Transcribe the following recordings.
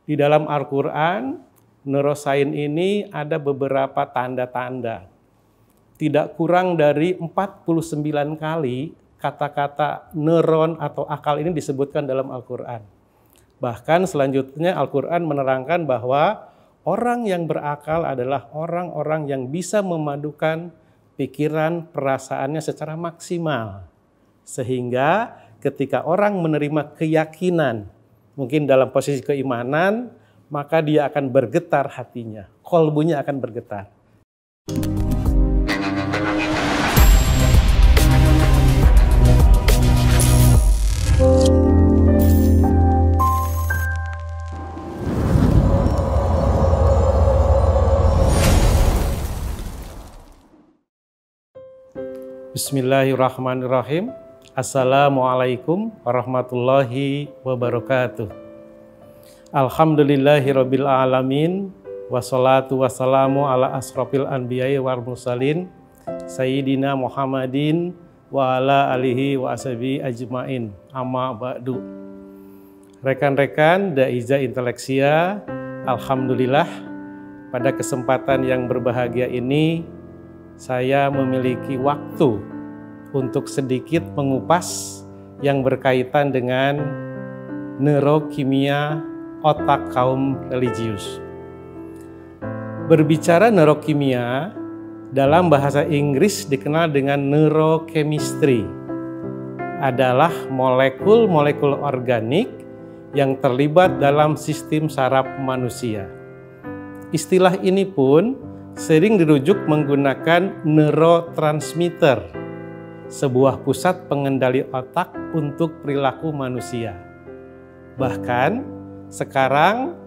Di dalam Al-Quran, neuroscience ini ada beberapa tanda-tanda. Tidak kurang dari 49 kali kata-kata neuron atau akal ini disebutkan dalam Al-Quran. Bahkan selanjutnya Al-Quran menerangkan bahwa orang yang berakal adalah orang-orang yang bisa memadukan pikiran, perasaannya secara maksimal. Sehingga ketika orang menerima keyakinan, mungkin dalam posisi keimanan, maka dia akan bergetar hatinya, kolbunya akan bergetar. Bismillahirrahmanirrahim. Assalamualaikum warahmatullahi wabarakatuh. Alhamdulillahirabbil alamin, wassalatu wassalamu ala asrofil anbiya'i wal mursalin sayyidina Muhammadin wa ala alihi wa ashabihi ajmain. Amma ba'du. Rekan-rekan Daiza Inteleksia, alhamdulillah pada kesempatan yang berbahagia ini saya memiliki waktu untuk sedikit mengupas yang berkaitan dengan neurokimia otak kaum religius. Berbicara neurokimia, dalam bahasa Inggris dikenal dengan neurochemistry, adalah molekul-molekul organik yang terlibat dalam sistem saraf manusia. Istilah ini pun sering dirujuk menggunakan neurotransmitter, sebuah pusat pengendali otak untuk perilaku manusia. Bahkan sekarang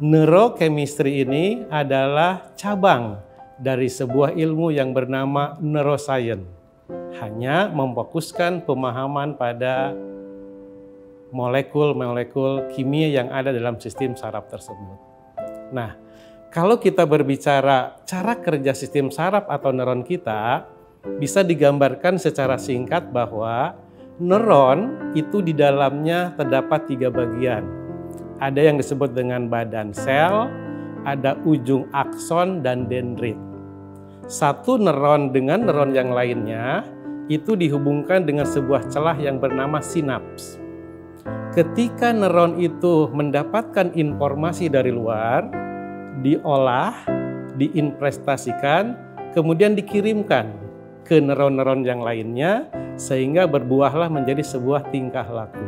neurochemistry ini adalah cabang dari sebuah ilmu yang bernama neuroscience, hanya memfokuskan pemahaman pada molekul-molekul kimia yang ada dalam sistem saraf tersebut. Nah, kalau kita berbicara cara kerja sistem saraf atau neuron kita, bisa digambarkan secara singkat bahwa neuron itu di dalamnya terdapat 3 bagian. Ada yang disebut dengan badan sel, ada ujung akson dan dendrit. Satu neuron dengan neuron yang lainnya itu dihubungkan dengan sebuah celah yang bernama sinaps. Ketika neuron itu mendapatkan informasi dari luar, diolah, diinvestasikan, kemudian dikirimkan ke neuron-neuron yang lainnya sehingga berbuahlah menjadi sebuah tingkah laku.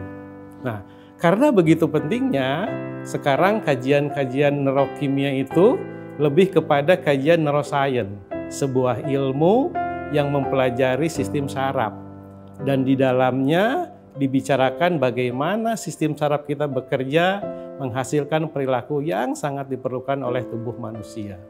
Nah, karena begitu pentingnya, sekarang kajian-kajian neurokimia itu lebih kepada kajian neuroscience, sebuah ilmu yang mempelajari sistem saraf. Dan di dalamnya dibicarakan bagaimana sistem saraf kita bekerja menghasilkan perilaku yang sangat diperlukan oleh tubuh manusia.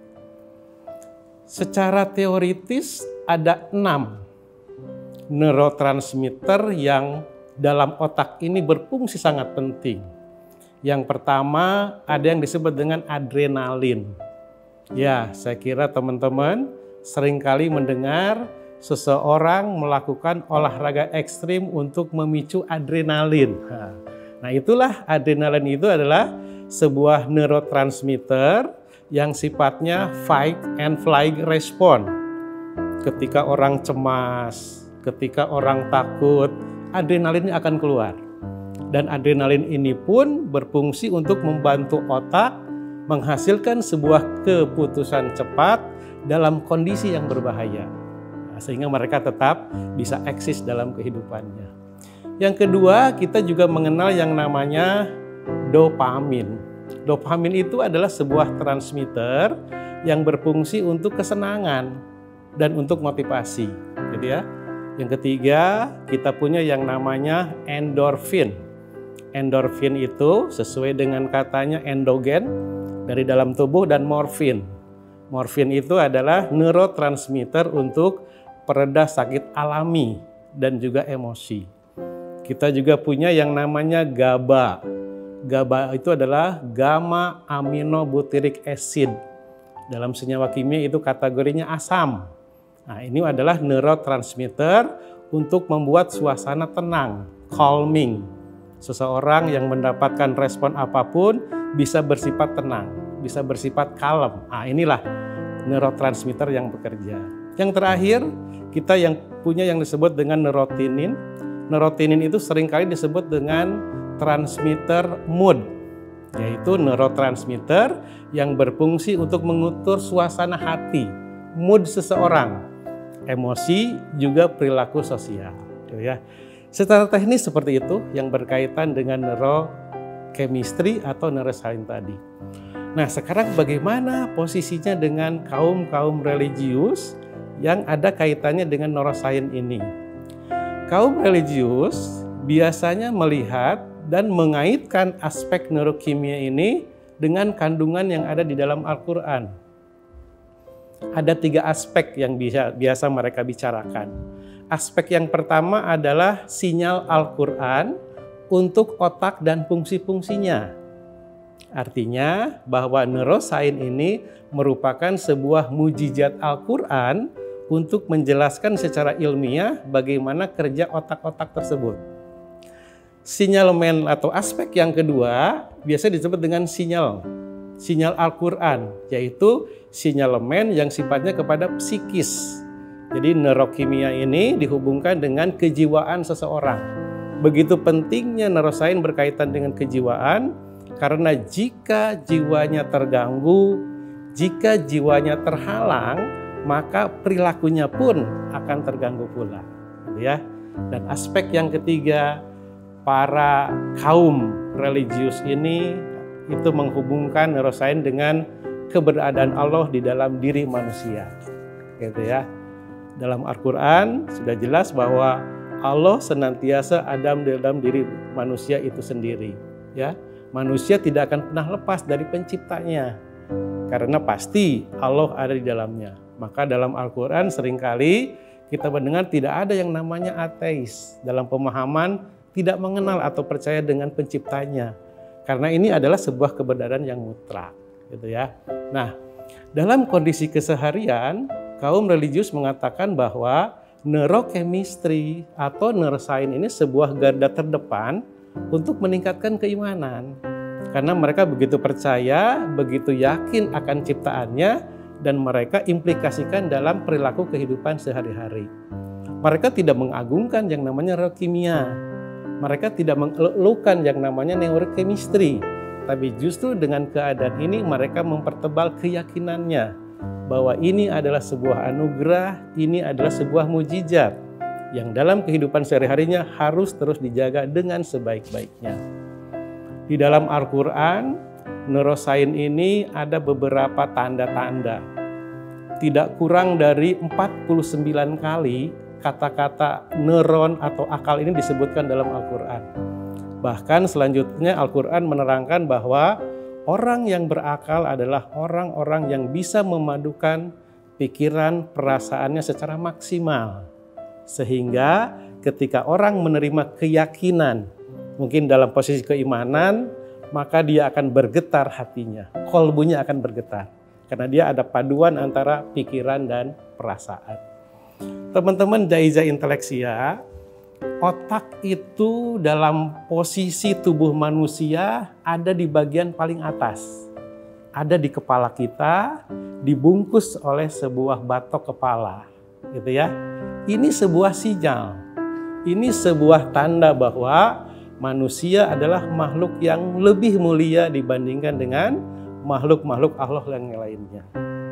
Secara teoritis ada 6 neurotransmitter yang dalam otak ini berfungsi sangat penting. Yang pertama ada yang disebut dengan adrenalin. Ya, saya kira teman-teman seringkali mendengar seseorang melakukan olahraga ekstrim untuk memicu adrenalin. Nah, itulah adrenalin itu adalah sebuah neurotransmitter yang sifatnya fight and flight response. Ketika orang cemas, ketika orang takut, adrenalinnya akan keluar. Dan adrenalin ini pun berfungsi untuk membantu otak menghasilkan sebuah keputusan cepat dalam kondisi yang berbahaya. Sehingga mereka tetap bisa eksis dalam kehidupannya. Yang kedua, kita juga mengenal yang namanya dopamin. Dopamin itu adalah sebuah transmitter yang berfungsi untuk kesenangan dan untuk motivasi, gitu ya. Yang ketiga, kita punya yang namanya endorfin. Endorfin itu sesuai dengan katanya endogen dari dalam tubuh dan morfin. Morfin itu adalah neurotransmitter untuk pereda sakit alami dan juga emosi. Kita juga punya yang namanya GABA. GABA itu adalah gamma aminobutyric acid. Dalam senyawa kimia itu kategorinya asam. Nah, ini adalah neurotransmitter untuk membuat suasana tenang, calming. Seseorang yang mendapatkan respon apapun, bisa bersifat tenang, bisa bersifat kalem. Nah, inilah neurotransmitter yang bekerja. Yang terakhir, kita yang punya yang disebut dengan neurotinin. Neurotinin itu seringkali disebut dengan transmitter mood, yaitu neurotransmitter yang berfungsi untuk mengukur suasana hati, mood seseorang, emosi, juga perilaku sosial. Ya. Secara teknis seperti itu yang berkaitan dengan neurochemistry atau neuroscience tadi. Nah, sekarang bagaimana posisinya dengan kaum religius yang ada kaitannya dengan neuroscience ini? Kaum religius biasanya melihat dan mengaitkan aspek neurokimia ini dengan kandungan yang ada di dalam Al-Quran. Ada 3 aspek yang biasa mereka bicarakan. Aspek yang pertama adalah sinyal Al-Quran untuk otak dan fungsi-fungsinya. Artinya bahwa neuroscience ini merupakan sebuah mujizat Al-Quran untuk menjelaskan secara ilmiah bagaimana kerja otak-otak tersebut. Sinyalemen atau aspek yang kedua biasa disebut dengan sinyal Al-Quran, yaitu sinyalemen yang sifatnya kepada psikis. Jadi neurokimia ini dihubungkan dengan kejiwaan seseorang. Begitu pentingnya neuroscience berkaitan dengan kejiwaan, karena jika jiwanya terganggu, jika jiwanya terhalang, maka perilakunya pun akan terganggu pula. Ya. Dan aspek yang ketiga, para kaum religius ini itu menghubungkan neuroscience dengan keberadaan Allah di dalam diri manusia. Gitu ya. Dalam Al-Quran sudah jelas bahwa Allah senantiasa ada dalam diri manusia itu sendiri. Ya, manusia tidak akan pernah lepas dari penciptanya, karena pasti Allah ada di dalamnya. Maka dalam Al-Quran seringkali kita mendengar tidak ada yang namanya ateis, dalam pemahaman tidak mengenal atau percaya dengan penciptanya, karena ini adalah sebuah kebenaran yang mutlak. Gitu ya. Nah, dalam kondisi keseharian, kaum religius mengatakan bahwa neurochemistry atau neuroscience ini sebuah garda terdepan untuk meningkatkan keimanan. Karena mereka begitu percaya, begitu yakin akan ciptaannya, dan mereka implikasikan dalam perilaku kehidupan sehari-hari. Mereka tidak mengagungkan yang namanya neurokimia. Mereka tidak mengeluhkan yang namanya neurochemistry. Tapi justru dengan keadaan ini mereka mempertebal keyakinannya bahwa ini adalah sebuah anugerah, ini adalah sebuah mujizat yang dalam kehidupan sehari-harinya harus terus dijaga dengan sebaik-baiknya. Di dalam Al-Quran, neuroscience ini ada beberapa tanda-tanda. Tidak kurang dari 49 kali kata-kata neuron atau akal ini disebutkan dalam Al-Quran. Bahkan selanjutnya Al-Quran menerangkan bahwa orang yang berakal adalah orang-orang yang bisa memadukan pikiran, perasaannya secara maksimal. Sehingga ketika orang menerima keyakinan, mungkin dalam posisi keimanan, maka dia akan bergetar hatinya, kolbunya akan bergetar. Karena dia ada paduan antara pikiran dan perasaan. Teman-teman Daiza Inteleksia, otak itu dalam posisi tubuh manusia ada di bagian paling atas. Ada di kepala kita, dibungkus oleh sebuah batok kepala. Gitu ya. Ini sebuah sinyal. Ini sebuah tanda bahwa manusia adalah makhluk yang lebih mulia dibandingkan dengan makhluk-makhluk Allah yang lainnya.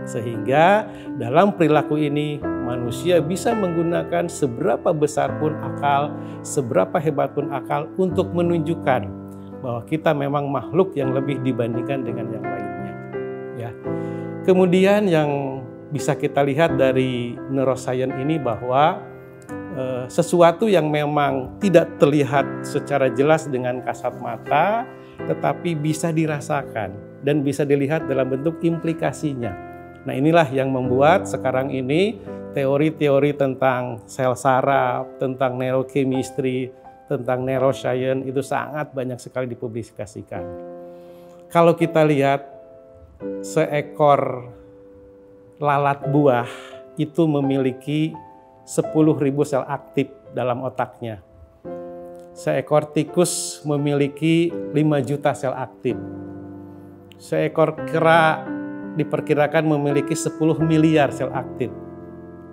Sehingga dalam perilaku ini manusia bisa menggunakan seberapa besar pun akal, seberapa hebat pun akal untuk menunjukkan bahwa kita memang makhluk yang lebih dibandingkan dengan yang lainnya. Ya. Kemudian yang bisa kita lihat dari neuroscience ini bahwa sesuatu yang memang tidak terlihat secara jelas dengan kasat mata, tetapi bisa dirasakan dan bisa dilihat dalam bentuk implikasinya. Nah, inilah yang membuat sekarang ini teori-teori tentang sel saraf, tentang neurochemistry, tentang neuroscience itu sangat banyak sekali dipublikasikan. Kalau kita lihat seekor lalat buah itu memiliki 10.000 sel aktif dalam otaknya. Seekor tikus memiliki 5 juta sel aktif. Seekor kera diperkirakan memiliki 10 miliar sel aktif.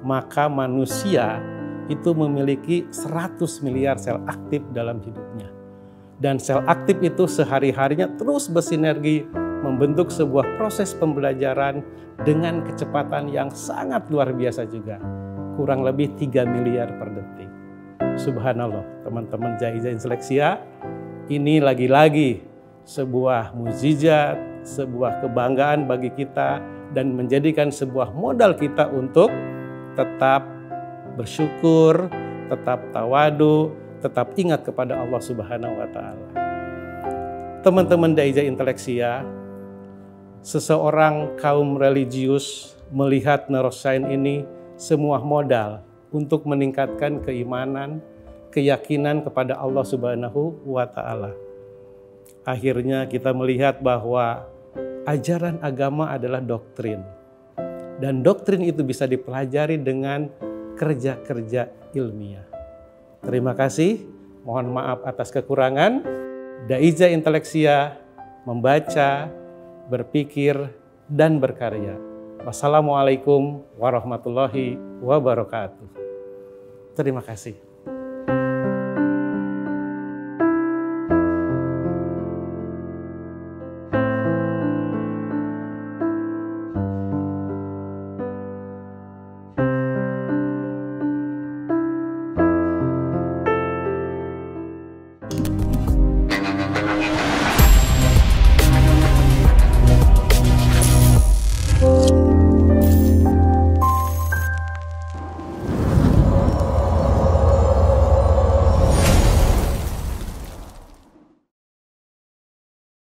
Maka manusia itu memiliki 100 miliar sel aktif dalam hidupnya. Dan sel aktif itu sehari-harinya terus bersinergi membentuk sebuah proses pembelajaran dengan kecepatan yang sangat luar biasa juga. Kurang lebih 3 miliar per detik. Subhanallah, teman-teman Jaiza Inseleksia, ini lagi-lagi sebuah mukjizat, sebuah kebanggaan bagi kita dan menjadikan sebuah modal kita untuk tetap bersyukur, tetap tawadu, tetap ingat kepada Allah Subhanahu wa Ta'ala. Teman-teman Jaiza Inteleksia, seseorang kaum religius melihat neuroscience ini semua modal untuk meningkatkan keimanan, keyakinan kepada Allah Subhanahu wa Ta'ala. Akhirnya kita melihat bahwa ajaran agama adalah doktrin. Dan doktrin itu bisa dipelajari dengan kerja-kerja ilmiah. Terima kasih, mohon maaf atas kekurangan. Jaiza Inteleksia membaca, berpikir, dan berkarya. Wassalamualaikum warahmatullahi wabarakatuh. Terima kasih.